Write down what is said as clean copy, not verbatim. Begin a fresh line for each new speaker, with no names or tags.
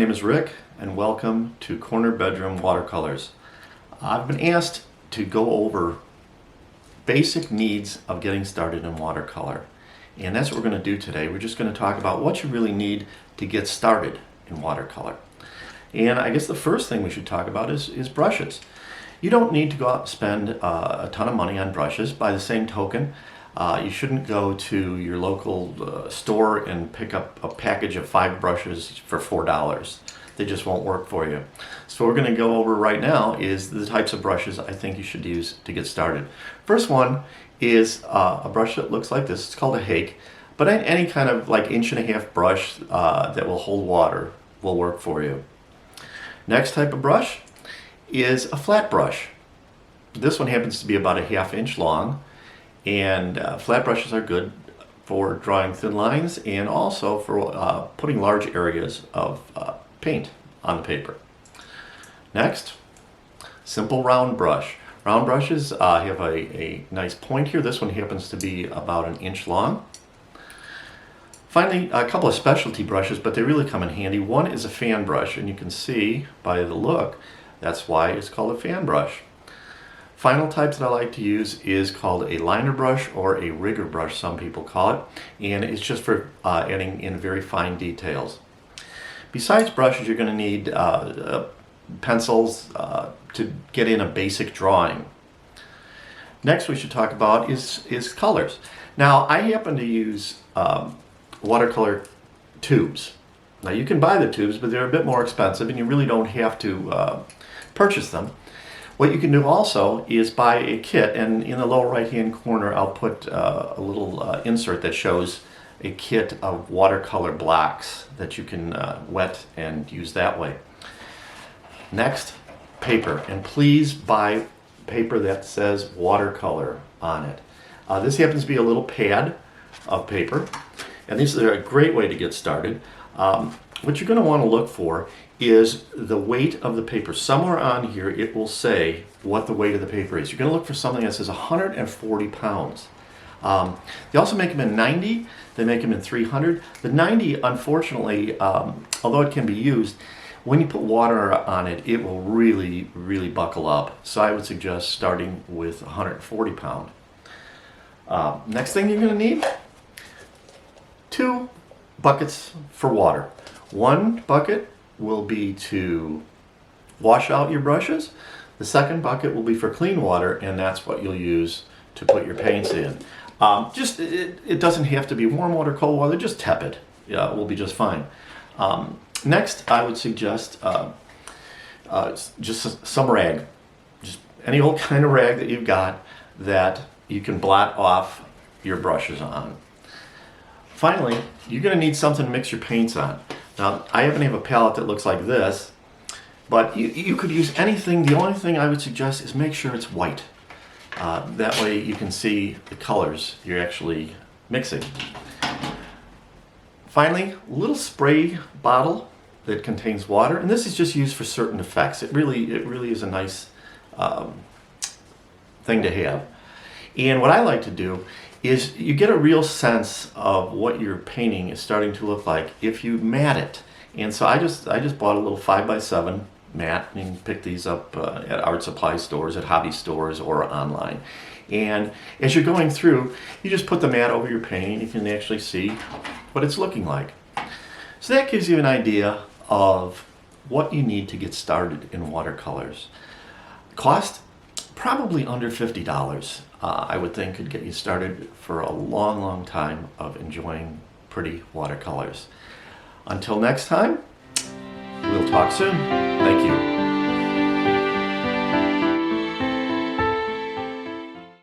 name is Rick, and welcome to Corner Bedroom Watercolors. I've been asked to go over basic needs of getting started in watercolor, and that's what we're going to do today. We're just going to talk about what you really need to get started in watercolor. And I guess the first thing we should talk about is brushes. You don't need to go out and spend a ton of money on brushes. By the same token, you shouldn't go to your local store and pick up a package of 5 brushes for $4. They just won't work for you. So what we're going to go over right now is the types of brushes I think you should use to get started. First one is a brush that looks like this. It's called a hake, but any kind of like 1.5-inch brush that will hold water will work for you. Next type of brush is a flat brush. This one happens to be about 1/2 inch long. And flat brushes are good for drawing thin lines and also for putting large areas of paint on the paper. Next, simple round brush. Round brushes have a nice point here. This one happens to be about 1 inch long. Finally, a couple of specialty brushes, but they really come in handy. One is a fan brush, and you can see by the look, that's why it's called a fan brush. Final types that I like to use is called a liner brush or a rigger brush, some people call it, and it's just for adding in very fine details. Besides brushes, you're going to need pencils to get in a basic drawing. Next we should talk about is colors. Now I happen to use watercolor tubes. Now you can buy the tubes, but they're a bit more expensive and you really don't have to purchase them. What you can do also is buy a kit, and in the lower right hand corner I'll put a little insert that shows a kit of watercolor blocks that you can wet and use that way. Next, paper, and please buy paper that says watercolor on it. This happens to be a little pad of paper, and these are a great way to get started. What you're going to want to look for is the weight of the paper. Somewhere on here it will say what the weight of the paper is. You're going to look for something that says 140 pounds. They also make them in 90, they make them in 300. The 90, unfortunately, although it can be used, when you put water on it, it will really, really buckle up. So I would suggest starting with 140 pound. Next thing you're going to need, 2 buckets for water. One bucket will be to wash out your brushes. The second bucket will be for clean water, and that's what you'll use to put your paints in. It doesn't have to be warm water, cold water, just tepid. Yeah, it will be just fine. Next, I would suggest just some rag. Just any old kind of rag that you've got that you can blot off your brushes on. Finally, you're going to need something to mix your paints on. Now, I happen to have a palette that looks like this, but you could use anything. The only thing I would suggest is make sure it's white. That way you can see the colors you're actually mixing. Finally, a little spray bottle that contains water, and this is just used for certain effects. It really is a nice thing to have. And what I like to do is you get a real sense of what your painting is starting to look like if you mat it. And so I just bought a little 5x7 mat, and you can pick these up at art supply stores, at hobby stores, or online. And as you're going through, you just put the mat over your painting. You can actually see what it's looking like. So that gives you an idea of what you need to get started in watercolors. Cost? Probably under $50. I would think could get you started for a long, long time of enjoying pretty watercolors. Until next time, we'll talk soon. Thank you.